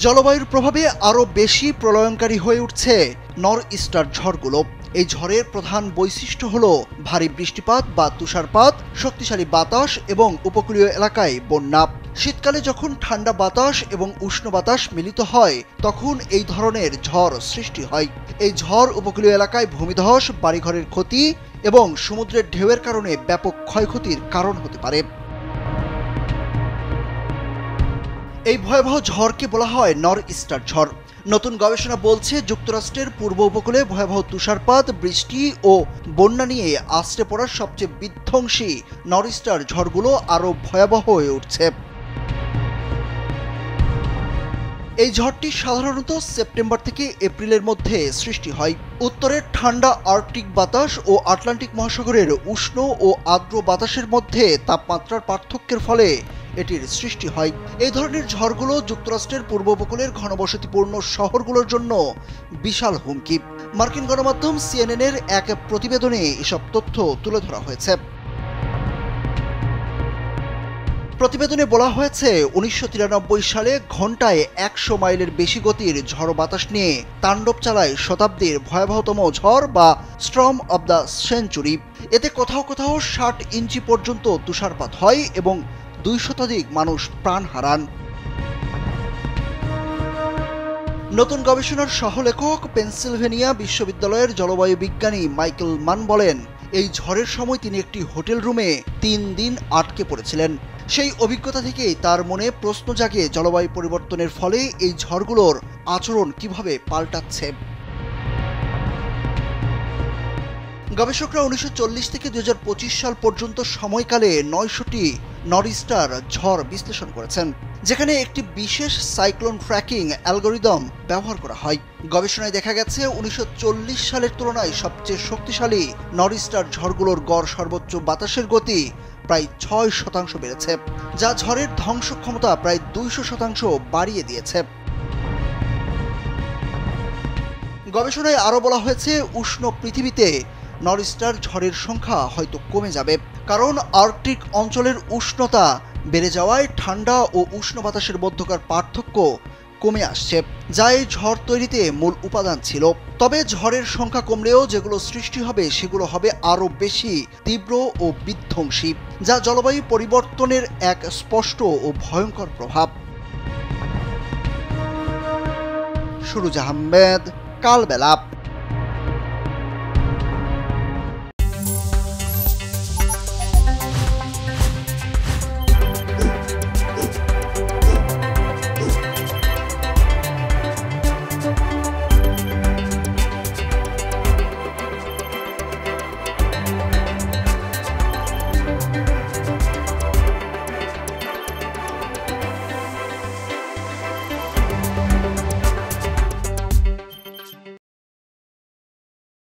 জলবায়ুর প্রভাবে আরও বেশি প্রলয়ঙ্কারী হয়ে উঠছে নর্থ ইস্টার ঝড়গুলো। এই ঝড়ের প্রধান বৈশিষ্ট্য হল ভারী বৃষ্টিপাত বা তুষারপাত, শক্তিশালী বাতাস এবং উপকূলীয় এলাকায় বন্যা। শীতকালে যখন ঠান্ডা বাতাস এবং উষ্ণ বাতাস মিলিত হয় তখন এই ধরনের ঝড় সৃষ্টি হয়। এই ঝড় উপকূলীয় এলাকায় ভূমিধস, বাড়িঘরের ক্ষতি এবং সমুদ্রের ঢেউয়ের কারণে ব্যাপক ক্ষয়ক্ষতির কারণ হতে পারে। এই ভয়াবহ ঝড়কে বলা হয় নর্থ ইস্টার ঝড়। নতুন গবেষণা বলছে যুক্তরাষ্ট্রের পূর্ব উপকূলে ভয়াবহ তুষারপাত, বৃষ্টি ও বন্যা নিয়ে আছড়ে পড়ার সবচেয়ে বিধ্বংসী নর্থ ইস্টার ঝড়গুলো আরও ভয়াবহ হয়ে উঠছে। এই ঝড়টি সাধারণত সেপ্টেম্বর থেকে এপ্রিলের মধ্যে সৃষ্টি হয়। উত্তরের ঠান্ডা আর্কটিক বাতাস ও আটলান্টিক মহাসাগরের উষ্ণ ও আর্দ্র বাতাসের মধ্যে তাপমাত্রার পার্থক্যের ফলে এটির সৃষ্টি হয়। এই ধরনের ঝড়গুলো যুক্তরাষ্ট্রের পূর্ব উপকূলের ঘনবসতিপূর্ণ শহরগুলোর জন্য বিশাল হুমকি। মার্কিন গণমাধ্যম সিএনএনের এক প্রতিবেদনে এসব তথ্য তুলে ধরা হয়েছে। প্রতিবেদনে বলা হয়েছে ১৯৯৩ সালে ঘন্টায় ১০০ মাইলের বেশি গতির ঝড় বাতাস নিয়ে তাণ্ডব চালায় শতাব্দীর ভয়াবহতম ঝড় বা স্টর্ম অব দ্য সেঞ্চুরি। এতে কোথাও কোথাও ৬০ ইঞ্চি পর্যন্ত তুষারপাত হয় এবং ২ শতাধিক মানুষ প্রাণ হারান। নতুন গবেষণার সহলেখক পেনসিলভেনিয়া বিশ্ববিদ্যালয়ের জলবায়ু বিজ্ঞানী মাইকেল মান বলেন, এই ঝড়ের সময় তিনি একটি হোটেল রুমে ৩ দিন আটকে পড়েছিলেন। সেই অভিজ্ঞতা থেকেই তার মনে প্রশ্ন জাগে জলবায়ু পরিবর্তনের ফলে এই ঝড়গুলোর আচরণ কিভাবে পাল্টাচ্ছে। গবেষকরা ১৯৪০ থেকে ২০২৫ সাল পর্যন্ত সময়কালে ৯০০টি নর্থ ইস্টার ঝড় বিশ্লেষণ করেছেন, যেখানে একটি বিশেষ সাইক্লোন ট্র্যাকিং অ্যালগরিদম ব্যবহার করা হয়। গবেষণায় দেখা গেছে ১৯৪০ সালের তুলনায় সবচেয়ে শক্তিশালী নর্থ ইস্টার ঝড়গুলোর গড় সর্বোচ্চ বাতাসের গতি প্রায় ৬% বেড়েছে, যা ঝড়ের ধ্বংস ক্ষমতা প্রায় ২০০% বাড়িয়ে দিয়েছে। গবেষণায় আরও বলা হয়েছে, উষ্ণ পৃথিবীতে নর্থ ইস্টার ঝড়ের সংখ্যা হয়তো কমে যাবে, কারণ আর্কটিক অঞ্চলের উষ্ণতা বেড়ে যাওয়ায় ঠান্ডা ও উষ্ণ বাতাসের মধ্যকার পার্থক্য কমে আসছে, যা এই ঝড় তৈরিতে মূল উপাদান ছিল। তবে ঝড়ের সংখ্যা কমলেও যেগুলো সৃষ্টি হবে সেগুলো হবে আরও বেশি তীব্র ও বিধ্বংসী, যা জলবায়ু পরিবর্তনের এক স্পষ্ট ও ভয়ঙ্কর প্রভাব। সুরুজ আহমেদ, কালবেলা।